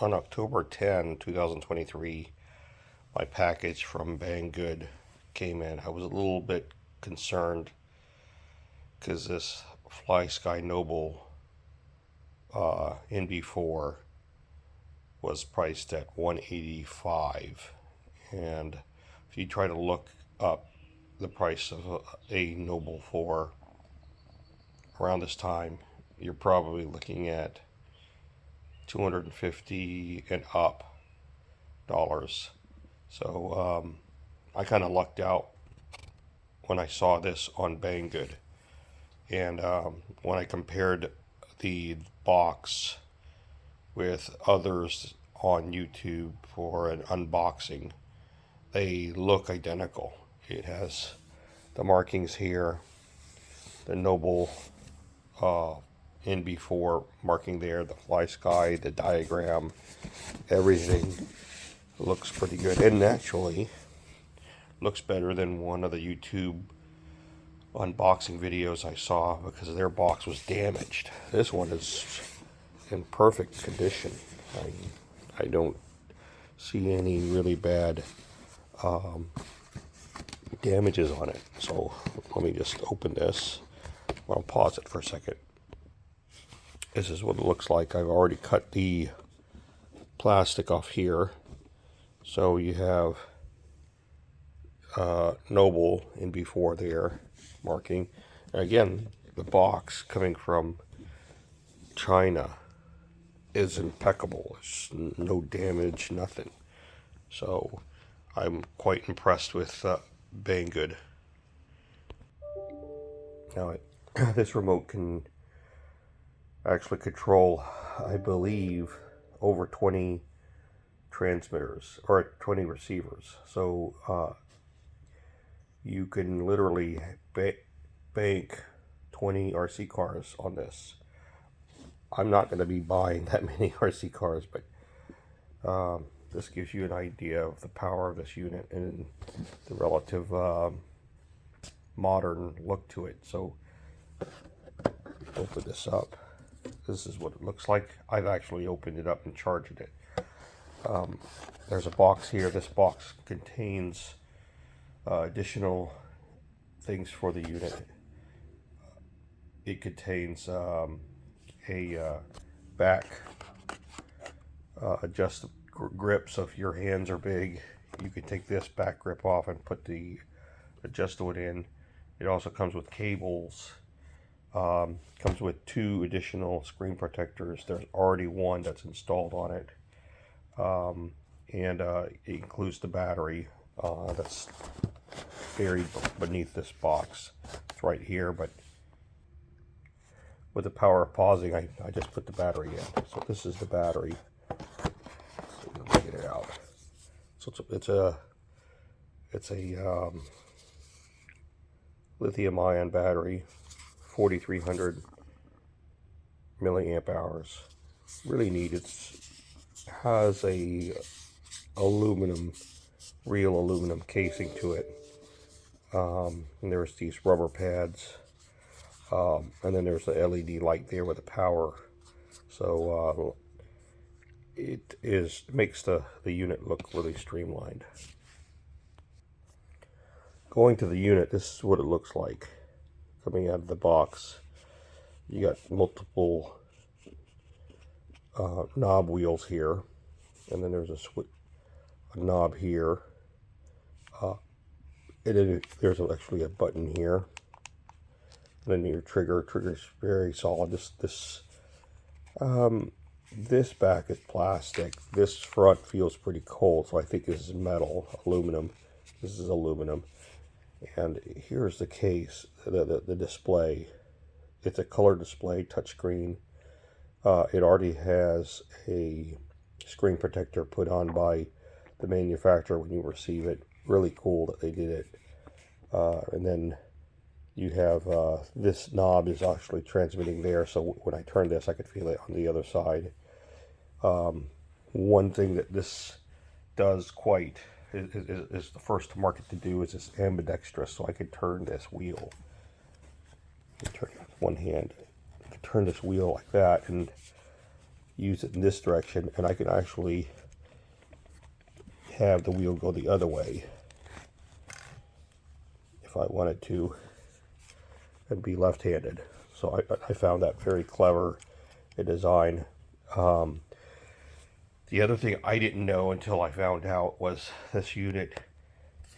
On October 10, 2023, my package from Banggood came in. I was a little bit concerned because this FlySky Noble NB4 was priced at $185, and if you try to look up the price of a Noble 4 around this time, you're probably looking at 250 and up dollars. So I kind of lucked out when I saw this on Banggood, and when I compared the box with others on YouTube for an unboxing, they look identical. It has the markings here, the Noble NB4 marking there, the FlySky, the diagram, everything looks pretty good, and actually looks better than one of the YouTube unboxing videos I saw, because their box was damaged. This one is in perfect condition. I don't see any really bad damages on it. So let me just open this. I'll pause it for a second. This is what it looks like. I've already cut the plastic off here. So you have Noble NB4 there marking. And again, the box coming from China is impeccable. There's no damage, nothing. So I'm quite impressed with Banggood. Now this remote can actually control, I believe, over 20 transmitters or 20 receivers. So you can literally bank 20 RC cars on this. I'm not going to be buying that many RC cars, but this gives you an idea of the power of this unit and the relative modern look to it. So open this up. This is what it looks like. I've actually opened it up and charged it. There's a box here. This box contains additional things for the unit. It contains a back adjust grip, so if your hands are big, you can take this back grip off and put the adjustable in. It also comes with cables. Comes with 2 additional screen protectors. There's already one that's installed on it, and it includes the battery that's buried beneath this box. It's right here, but with the power of pausing, I just put the battery in. So this is the battery. Let's get it out. So it's a lithium-ion battery, 4,300 milliamp hours. Really neat. It has a real aluminum casing to it. And there's these rubber pads. And then there's the LED light there with the power. So it makes the unit look really streamlined. Going to the unit, this is what it looks like coming out of the box. You got multiple knob wheels here, and then there's a knob here, and then there's actually a button here. And then your trigger's very solid. This back is plastic. This front feels pretty cold, so I think this is metal, aluminum. This is aluminum. And here's the case, the display. It's a color display, touchscreen. It already has a screen protector put on by the manufacturer when you receive it. Really cool that they did it. And then you have this knob is actually transmitting there, so when I turn this, I could feel it on the other side. One thing that this does quite is the first to market to do is this ambidextrous, so I could turn this wheel. Turn it with one hand. I could turn this wheel like that, and use it in this direction, and I can actually have the wheel go the other way if I wanted to and be left-handed. So I found that very clever in design. The other thing I didn't know until I found out was this unit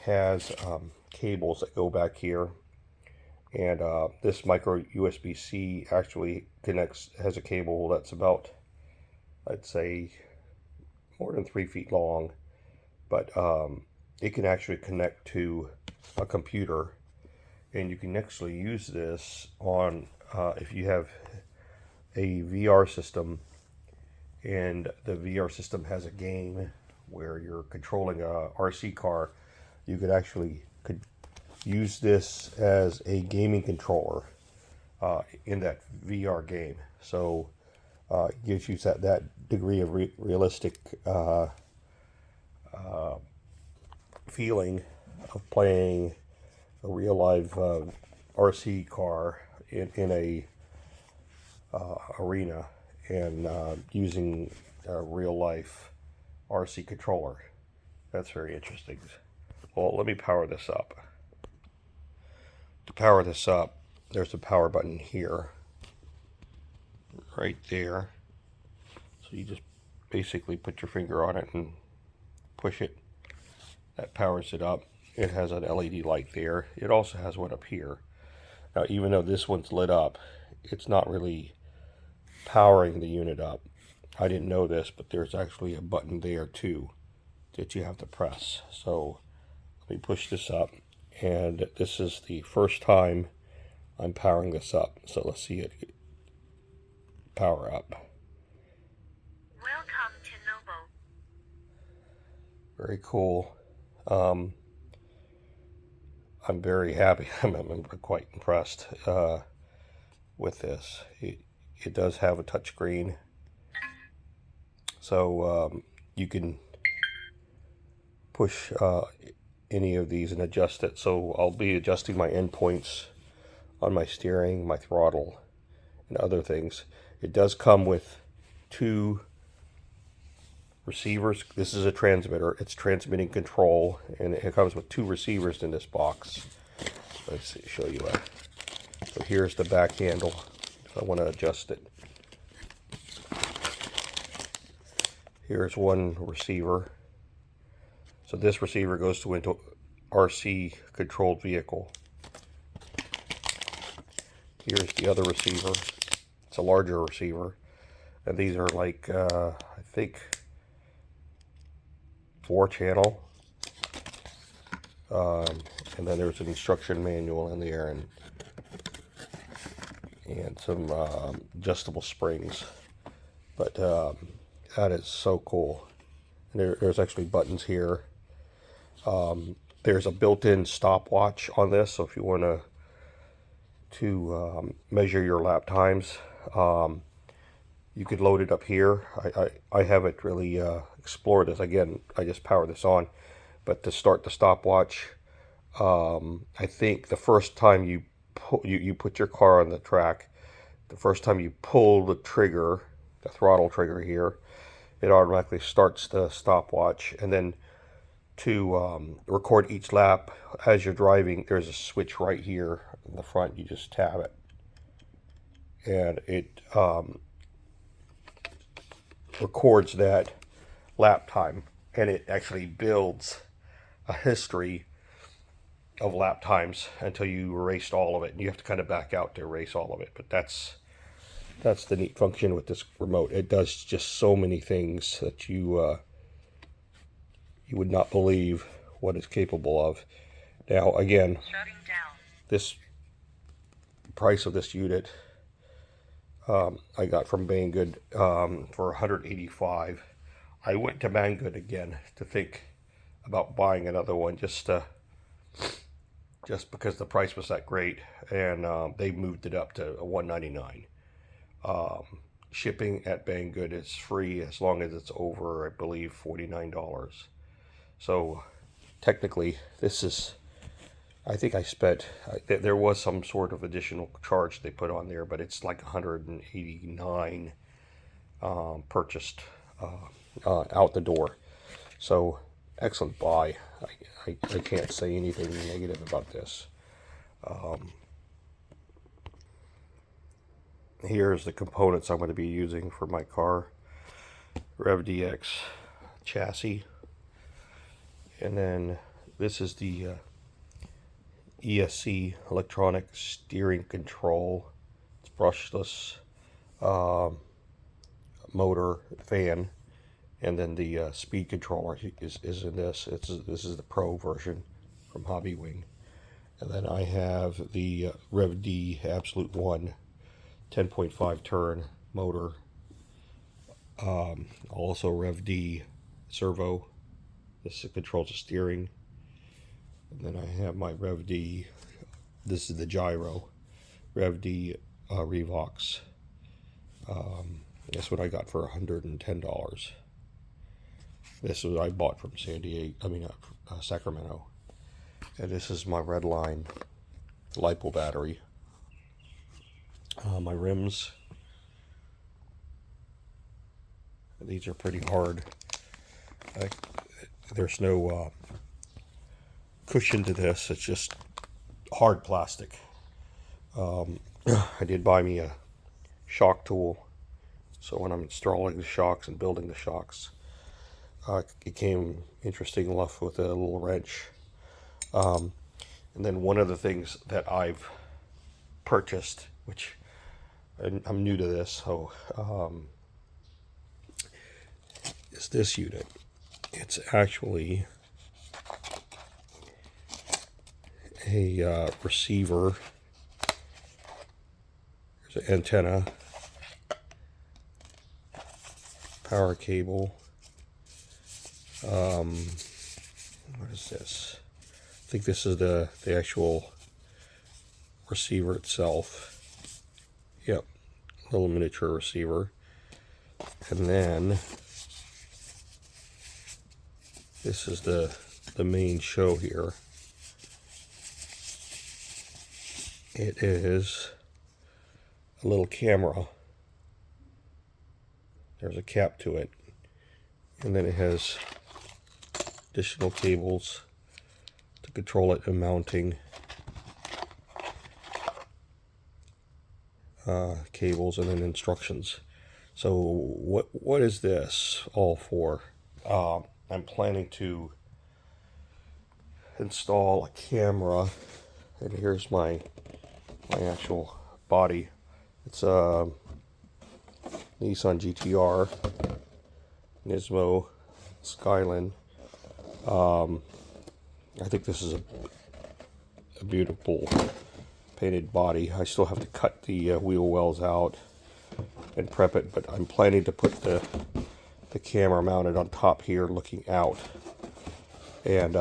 has cables that go back here, and this micro USB-C actually has a cable that's about, I'd say, more than 3 feet long, but it can actually connect to a computer, and you can actually use this on if you have a VR system and the VR system has a game where you're controlling a RC car. You could use this as a gaming controller in that VR game. So it gives you that degree of realistic feeling of playing a real live RC car in a arena, and using a real life RC controller. That's very interesting. Well, let me power this up. To power this up, there's a power button here, right there. So you just basically put your finger on it and push it. That powers it up. It has an LED light there. It also has one up here. Now, even though this one's lit up, it's not really powering the unit up. I didn't know this, but there's actually a button there too that you have to press. So let me push this up, and this is the first time I'm powering this up. So let's see it power up. Welcome to Noble. Very cool. I'm very happy. I'm quite impressed with this. It does have a touchscreen, so you can push any of these and adjust it. So I'll be adjusting my endpoints on my steering, my throttle, and other things. It does come with 2 receivers. This is a transmitter. It's transmitting control, and it comes with 2 receivers in this box. Let's show you that. So here's the back handle if I want to adjust it. Here's one receiver. So this receiver goes to into RC controlled vehicle. Here's the other receiver. It's a larger receiver, and these are like I think 4-channel, and then there's an instruction manual in there, and some adjustable springs. But that is so cool. And there's actually buttons here. There's a built-in stopwatch on this, so if you want to measure your lap times, you could load it up here. I haven't really explored this. Again, I just power this on. But to start the stopwatch, I think the first time you put your car on the track, the first time you pull the trigger, the throttle trigger here, it automatically starts the stopwatch. And then to record each lap as you're driving, there's a switch right here in the front. You just tap it, and it records that lap time, and it actually builds a history of lap times until you erased all of it, and you have to kind of back out to erase all of it. But that's the neat function with this remote. It does just so many things that you would not believe what it's capable of. Now, again, this price of this unit I got from Banggood for $185. I went to Banggood again to think about buying another one, just because the price was that great, and they moved it up to $199. Shipping at Banggood is free as long as it's over, I believe, $49. So technically, this is, I think I spent, there was some sort of additional charge they put on there, but it's like $189 purchased out the door. So excellent buy. I can't say anything negative about this. Here's the components I'm going to be using for my car. RevDX chassis. And then this is the ESC electronic steering control. It's brushless motor fan. And then the speed controller is in this. This is the Pro version from Hobbywing. And then I have the RevD Absolute 1 10.5 turn motor. Also RevD servo. This controls the steering. And then I have my RevD. This is the gyro. RevD Revox. That's what I got for $110. This is what I bought from Sacramento. And this is my Redline LiPo battery. My rims. These are pretty hard. There's no cushion to this. It's just hard plastic. I did buy me a shock tool. So when I'm installing the shocks and building the shocks, it came interesting enough with a little wrench. And then one of the things that I've purchased, which I'm new to this, so is this unit. It's actually a receiver. There's an antenna, power cable. What is this? I think this is the actual receiver itself. Yep, little miniature receiver. And then this is the main show here. It is a little camera. There's a cap to it. And then it has additional cables to control it and mounting cables, and then instructions. So what is this all for? I'm planning to install a camera, and here's my actual body. It's a Nissan GTR Nismo Skyline. I think this is a beautiful painted body. I still have to cut the wheel wells out and prep it, but I'm planning to put the camera mounted on top here looking out, and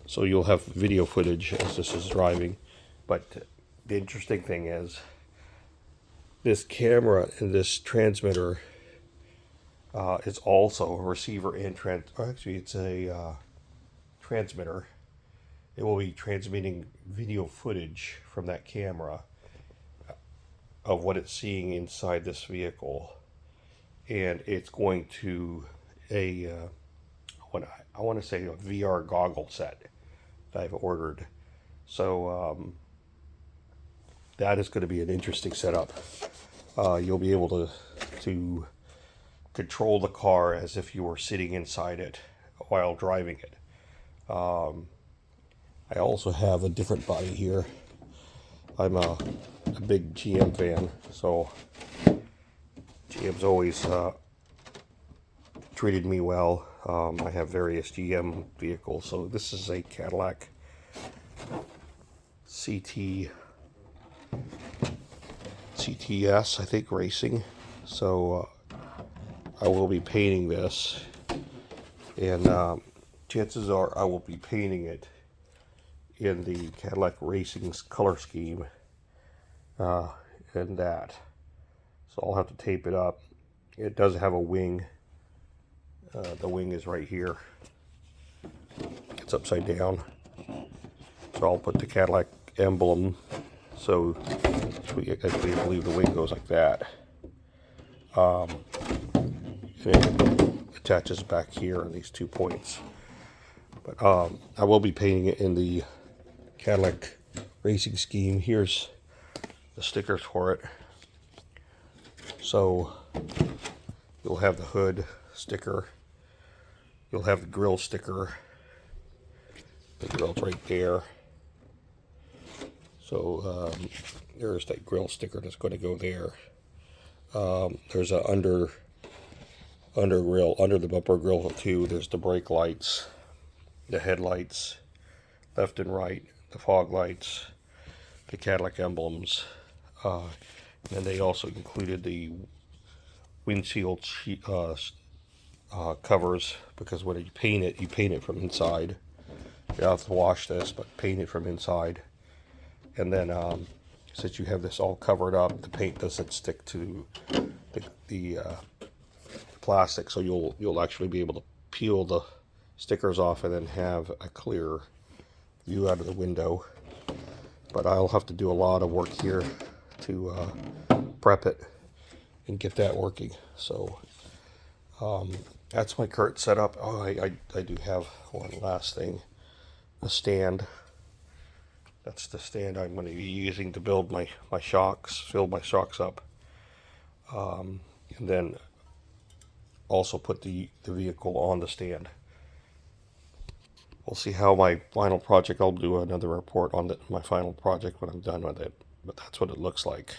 so you'll have video footage as this is driving. But the interesting thing is this camera and this transmitter is also a receiver and actually it's a transmitter. It will be transmitting video footage from that camera of what it's seeing inside this vehicle, and it's going to I want to say a VR goggle set that I've ordered. So that is going to be an interesting setup. You'll be able to control the car as if you were sitting inside it while driving it. I also have a different body here. I'm a big GM fan, so GM's always treated me well. I have various GM vehicles. So this is a Cadillac CTS, I think, racing. So I will be painting this, and chances are I will be painting it in the Cadillac Racing's color scheme, and that. So I'll have to tape it up. It does have a wing. The wing is right here. It's upside down. So I'll put the Cadillac emblem. So I believe the wing goes like that. It attaches back here on these 2 points. But I will be painting it in the Cadillac Racing Scheme. Here's the stickers for it. So you'll have the hood sticker. You'll have the grill sticker. The grill's right there. So there's that grill sticker that's going to go there. There's a under grill, under the bumper grill too. There's the brake lights, the headlights, left and right, the fog lights, the Cadillac emblems, and they also included the windshield covers, because when you paint it from inside. You have to wash this, but paint it from inside. And then since you have this all covered up, the paint doesn't stick to the plastic, so you'll actually be able to peel the stickers off and then have a clear view out of the window. But I'll have to do a lot of work here to prep it and get that working. So that's my current setup. Oh, I do have one last thing. A stand. That's the stand I'm going to be using to build my shocks, fill my shocks up. And then also put the vehicle on the stand. We'll see how my final project, I'll do another report on my final project when I'm done with it. But that's what it looks like.